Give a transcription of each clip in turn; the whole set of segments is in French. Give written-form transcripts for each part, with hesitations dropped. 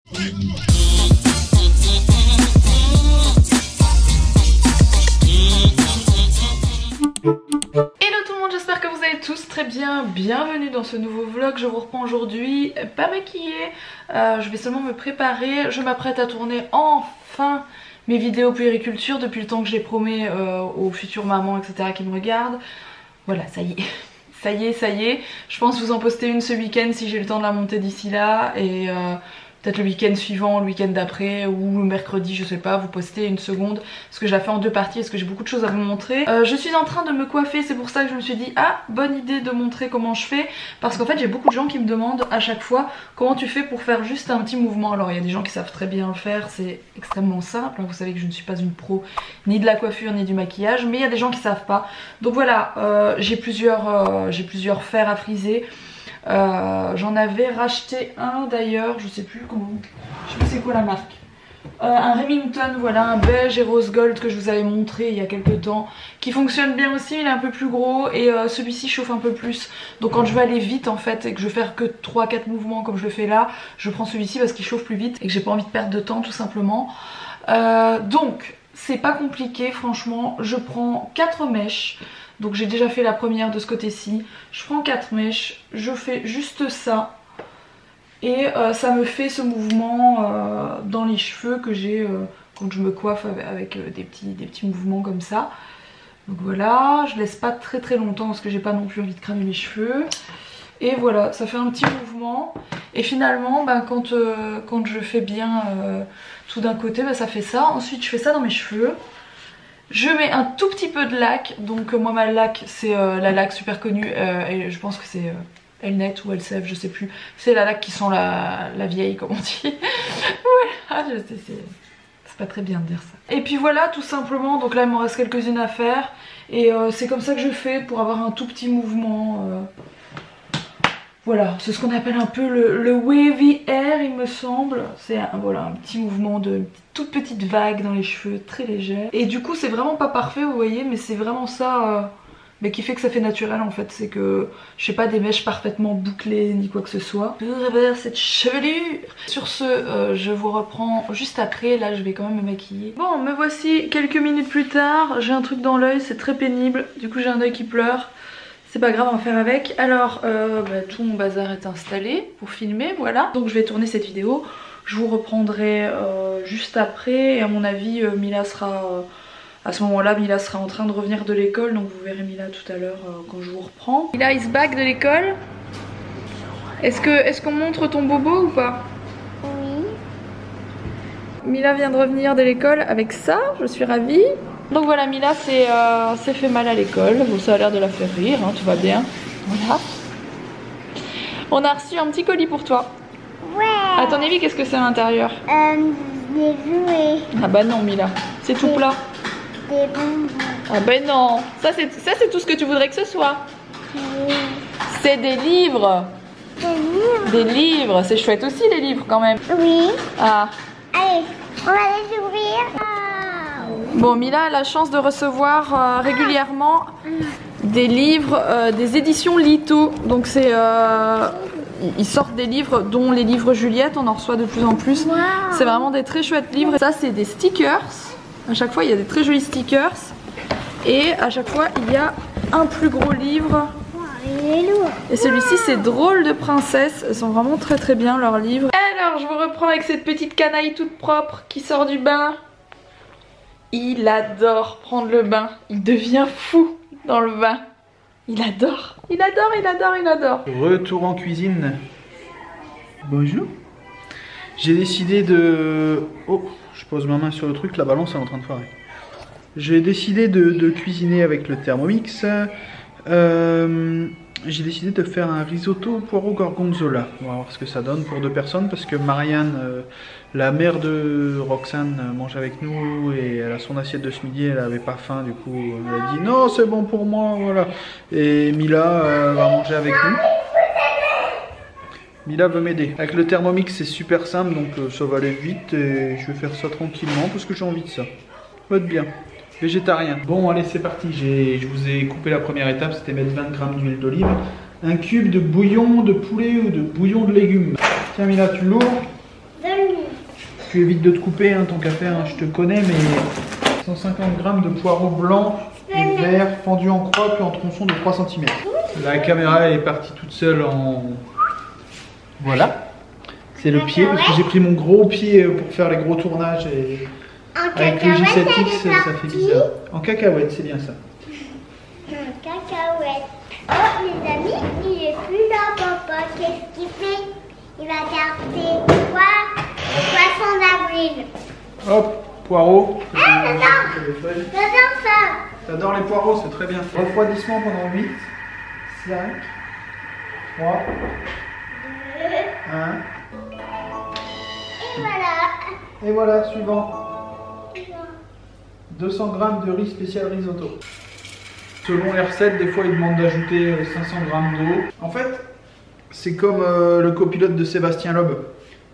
J'espère que vous allez tous très bien, bienvenue dans ce nouveau vlog. Je vous reprends aujourd'hui, pas maquillée, je vais seulement me préparer. Je m'apprête à tourner enfin mes vidéos puériculture depuis le temps que je les promets aux futures mamans etc qui me regardent. Voilà, ça y est. Ça y est, je pense vous en poster une ce week-end si j'ai le temps de la monter d'ici là et peut-être le week-end suivant, le week-end d'après ou le mercredi, je sais pas, vous postez une seconde parce que je la fais en deux parties parce que j'ai beaucoup de choses à vous montrer. Je suis en train de me coiffer, c'est pour ça que je me suis dit ah bonne idée de montrer comment je fais parce qu'en fait j'ai beaucoup de gens qui me demandent à chaque fois comment tu fais pour faire juste un petit mouvement. Alors il y a des gens qui savent très bien le faire, c'est extrêmement simple, vous savez que je ne suis pas une pro ni de la coiffure ni du maquillage, mais il y a des gens qui savent pas. Donc voilà, j'ai plusieurs fers à friser. J'en avais racheté un d'ailleurs, je sais plus comment, je sais plus c'est quoi la marque, un Remington, voilà, un beige et rose gold que je vous avais montré il y a quelques temps, qui fonctionne bien aussi, il est un peu plus gros et celui-ci chauffe un peu plus, donc quand je veux aller vite en fait et que je veux faire que 3-4 mouvements comme je le fais là, je prends celui-ci parce qu'il chauffe plus vite et que j'ai pas envie de perdre de temps tout simplement. Donc c'est pas compliqué franchement, je prends 4 mèches. Donc j'ai déjà fait la première de ce côté-ci. Je prends 4 mèches, je fais juste ça. Et ça me fait ce mouvement dans les cheveux que j'ai quand je me coiffe avec des petits mouvements comme ça. Donc voilà, je laisse pas très longtemps parce que j'ai pas non plus envie de cramer mes cheveux. Et voilà, ça fait un petit mouvement. Et finalement, quand je fais bien tout d'un côté, ça fait ça. Ensuite je fais ça dans mes cheveux. Je mets un tout petit peu de lac, donc moi ma lac c'est la lac super connue, et je pense que c'est Elnet ou Elseve, je sais plus. C'est la lac qui sent la vieille comme on dit. Voilà, je sais, c'est pas très bien de dire ça. Et puis voilà tout simplement, donc là il m'en reste quelques-unes à faire. Et c'est comme ça que je fais pour avoir un tout petit mouvement. Voilà, c'est ce qu'on appelle un peu le wavy hair il me semble. C'est voilà, un petit mouvement de toute petite vague dans les cheveux, très légère. Et du coup c'est vraiment pas parfait vous voyez, mais c'est vraiment ça mais qui fait que ça fait naturel en fait. C'est que je sais pas des mèches parfaitement bouclées ni quoi que ce soit. Pour avoir cette chevelure. Sur ce, je vous reprends juste après, là je vais quand même me maquiller. Bon, me voici quelques minutes plus tard, j'ai un truc dans l'œil, c'est très pénible. Du coup j'ai un œil qui pleure. C'est pas grave, on va faire avec. Alors tout mon bazar est installé pour filmer, voilà. Donc je vais tourner cette vidéo. Je vous reprendrai juste après. Et à mon avis Mila sera à ce moment là Mila sera en train de revenir de l'école. Donc vous verrez Mila tout à l'heure quand je vous reprends. Mila is back de l'école. Est-ce qu'on montre ton bobo ou pas? Oui. Mila vient de revenir de l'école avec ça, je suis ravie. Donc voilà, Mila s'est fait mal à l'école. Bon, ça a l'air de la faire rire, hein, tout va bien. Voilà. On a reçu un petit colis pour toi. Ouais. À ton avis, qu'est-ce que c'est à l'intérieur? Des jouets. Ah bah non, Mila. C'est tout plat. Des bonbons. Ah bah non. Ça, c'est tout ce que tu voudrais que ce soit. Oui. C'est des livres. Des livres. Des livres. C'est chouette aussi, les livres, quand même. Oui. Ah. Allez, on va les ouvrir. Bon, Mila a la chance de recevoir régulièrement des livres, des éditions Lito. Donc c'est, ils sortent des livres, dont les livres Juliette, on en reçoit de plus en plus. Wow. C'est vraiment des très chouettes livres. Ça c'est des stickers. À chaque fois il y a des très jolis stickers. Et à chaque fois il y a un plus gros livre. Il est lourd. Et celui-ci c'est Drôle de princesse. Elles sont vraiment très bien leurs livres. Alors je vous reprends avec cette petite canaille toute propre qui sort du bain. Il adore prendre le bain, il devient fou dans le bain. Il adore. Retour en cuisine. Bonjour. J'ai décidé de... Oh, je pose ma main sur le truc, la balance est en train de foirer. J'ai décidé de cuisiner avec le Thermomix. J'ai décidé de faire un risotto au poireau gorgonzola. On va voir ce que ça donne pour 2 personnes parce que Marianne, la mère de Roxane, mange avec nous et elle a son assiette de ce midi, elle avait pas faim, du coup elle a dit non c'est bon pour moi, voilà. Et Mila va manger avec nous. Mila veut m'aider. Avec le Thermomix c'est super simple donc ça va aller vite et je vais faire ça tranquillement parce que j'ai envie de ça. Va être bien. Végétarien. Bon allez c'est parti, je vous ai coupé la première étape, c'était mettre 20 g d'huile d'olive, un cube de bouillon de poulet ou de bouillon de légumes. Tiens Mila tu l'ouvres. Donne-lui. tu évites de te couper, hein, tant qu'à faire, hein, je te connais, mais 150 grammes de poireaux blancs et verts fendus en croix puis en tronçons de 3 cm. La caméra est partie toute seule en... Voilà. C'est le pied, parce que j'ai pris mon gros pied pour faire les gros tournages et avec le J7X, ça fait bizarre. En cacahuète, c'est bien ça. En cacahuète. Oh, les amis, il est plus là, papa. Qu'est-ce qu'il fait? Il va garder quoi? Le poisson d'avril. Hop, poireaux. Ah, j'adore ça. J'adore les poireaux, c'est très bien. Refroidissement pendant 8, 5, 3, 1. Et voilà. Et voilà, suivant. 200 grammes de riz spécial risotto. Selon les recettes, des fois ils demandent d'ajouter 500 grammes d'eau. En fait, c'est comme le copilote de Sébastien Loeb.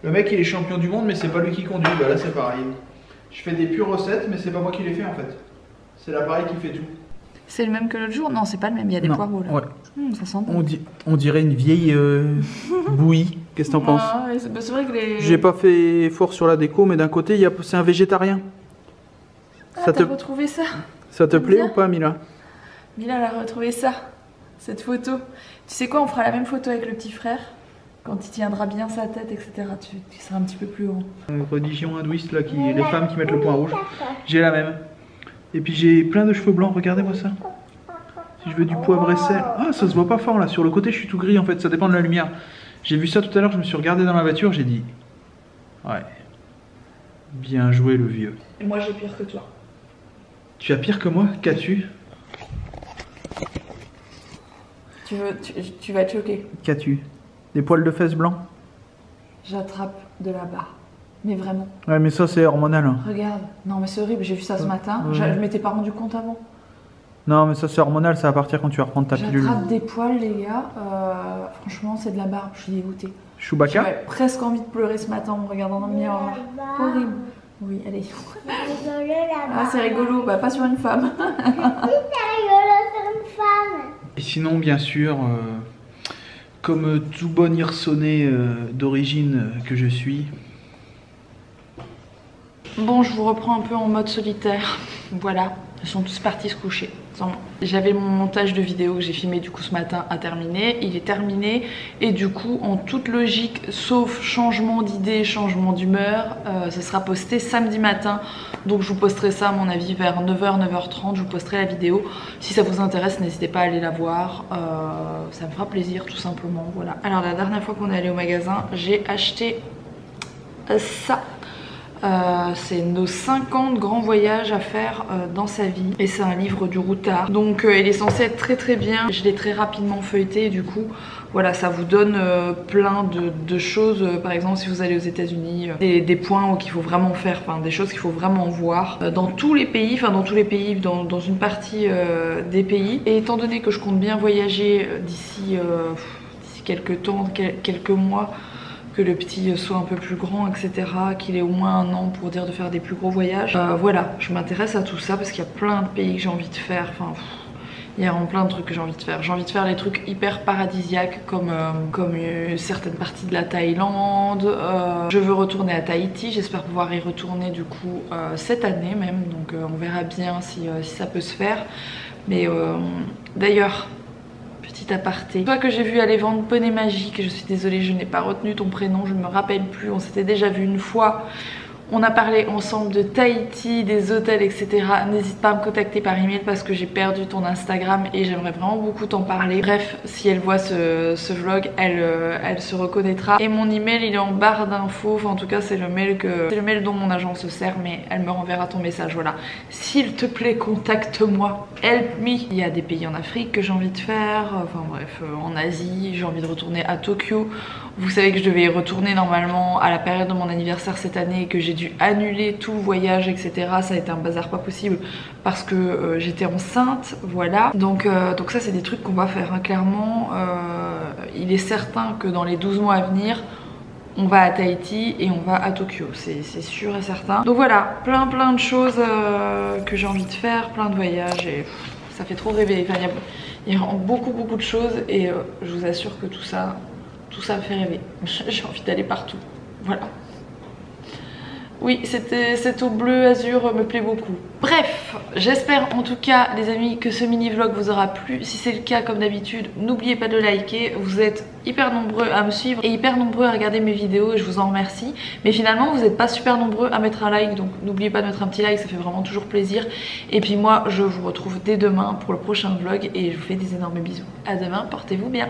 Le mec il est champion du monde mais c'est pas lui qui conduit. Bah là c'est pareil. Je fais des pures recettes mais c'est pas moi qui les fais en fait. C'est l'appareil qui fait tout. C'est le même que l'autre jour? Non, c'est pas le même, il y a des poireaux là. Ouais. Ça sent bon. On dirait une vieille bouillie. Qu'est-ce que t'en penses? C'est vrai que les... J'ai pas fait fort sur la déco mais d'un côté c'est un végétarien. Ah, t'as retrouvé ça? Ça te plaît bien ou pas Mila? Mila, elle a retrouvé ça, cette photo. Tu sais quoi, on fera la même photo avec le petit frère. Quand il tiendra bien sa tête, etc. Tu seras un petit peu plus haut. Religion hindouiste, là, les femmes qui mettent le point rouge. J'ai la même. Et puis j'ai plein de cheveux blancs, regardez-moi ça. Si je veux du poivre et sel. Ah, ça se voit pas fort là, sur le côté je suis tout gris en fait, ça dépend de la lumière. J'ai vu ça tout à l'heure, je me suis regardé dans la voiture, j'ai dit... Ouais. Bien joué le vieux. Et moi j'ai pire que toi. Tu as pire que moi? Qu'as-tu? Tu vas te choquer. Qu'as-tu? Des poils de fesses blancs? J'attrape de la barre. Mais vraiment. Ouais mais ça c'est hormonal. Hein. Regarde. Non mais c'est horrible, j'ai vu ça ce matin. Je m'étais pas rendu compte avant. Non mais ça c'est hormonal, ça va partir quand tu vas reprendre ta pilule. J'attrape des poils les gars. Franchement c'est de la barbe, je suis dégoûtée. Chewbacca? J'avais presque envie de pleurer ce matin en me regardant dans le miroir. Horrible. Oui, allez. Ah c'est rigolo, bah pas sur une femme. C'est rigolo sur une femme. Et sinon bien sûr... Comme tout bon Hirsonnais d'origine que je suis. Bon, je vous reprends un peu en mode solitaire. Voilà, ils sont tous partis se coucher. J'avais mon montage de vidéo que j'ai filmé du coup ce matin à terminer. Il est terminé et du coup en toute logique, sauf changement d'idée, changement d'humeur, ce sera posté samedi matin. Donc je vous posterai ça à mon avis vers 9h, 9h30. Je vous posterai la vidéo. Si ça vous intéresse, n'hésitez pas à aller la voir. Ça me fera plaisir tout simplement. Voilà. Alors la dernière fois qu'on est allé au magasin, j'ai acheté ça. C'est nos 50 grands voyages à faire dans sa vie et c'est un livre du routard, donc il est censé être très très bien. Je l'ai très rapidement feuilleté et du coup voilà, ça vous donne plein de choses. Par exemple si vous allez aux États-Unis, des points qu'il faut vraiment faire, enfin des choses qu'il faut vraiment voir dans tous les pays, enfin dans tous les pays, dans une partie des pays. Et étant donné que je compte bien voyager d'ici quelques temps, quelques mois, que le petit soit un peu plus grand, etc. Qu'il ait au moins un an pour dire de faire des plus gros voyages. Voilà, je m'intéresse à tout ça parce qu'il y a plein de pays que j'ai envie de faire. Enfin, il y a vraiment plein de trucs que j'ai envie de faire. J'ai envie de faire les trucs hyper paradisiaques comme certaines parties de la Thaïlande. Je veux retourner à Tahiti, j'espère pouvoir y retourner du coup cette année même. Donc on verra bien si ça peut se faire. Mais d'ailleurs... Petit aparté. Toi que j'ai vu aller vendre Poney Magique, je suis désolée, je n'ai pas retenu ton prénom, je ne me rappelle plus, on s'était déjà vu une fois. On a parlé ensemble de Tahiti, des hôtels, etc. N'hésite pas à me contacter par email parce que j'ai perdu ton Instagram et j'aimerais vraiment beaucoup t'en parler. Bref, si elle voit ce vlog, elle se reconnaîtra. Et mon email, il est en barre d'infos. Enfin, en tout cas, c'est le mail dont mon agent se sert, mais elle me renverra ton message. Voilà. S'il te plaît, contacte-moi. Help me. Il y a des pays en Afrique que j'ai envie de faire. Enfin bref, en Asie, j'ai envie de retourner à Tokyo. Vous savez que je devais y retourner normalement à la période de mon anniversaire cette année et que j'ai dû annuler tout le voyage, etc. Ça a été un bazar pas possible parce que j'étais enceinte, voilà. Donc ça c'est des trucs qu'on va faire, hein. Clairement. Il est certain que dans les 12 mois à venir, on va à Tahiti et on va à Tokyo, c'est sûr et certain. Donc voilà, plein de choses que j'ai envie de faire, plein de voyages et ça fait trop rêver. Enfin, il y a beaucoup de choses et je vous assure que tout ça me fait rêver. J'ai envie d'aller partout, voilà. Oui, cet au bleu azur me plaît beaucoup. Bref, j'espère en tout cas les amis que ce mini vlog vous aura plu. Si c'est le cas, comme d'habitude, n'oubliez pas de liker. Vous êtes hyper nombreux à me suivre et hyper nombreux à regarder mes vidéos et je vous en remercie. Mais finalement vous n'êtes pas super nombreux à mettre un like, donc n'oubliez pas de mettre un petit like, ça fait vraiment toujours plaisir. Et puis moi je vous retrouve dès demain pour le prochain vlog et je vous fais des énormes bisous. À demain, portez-vous bien.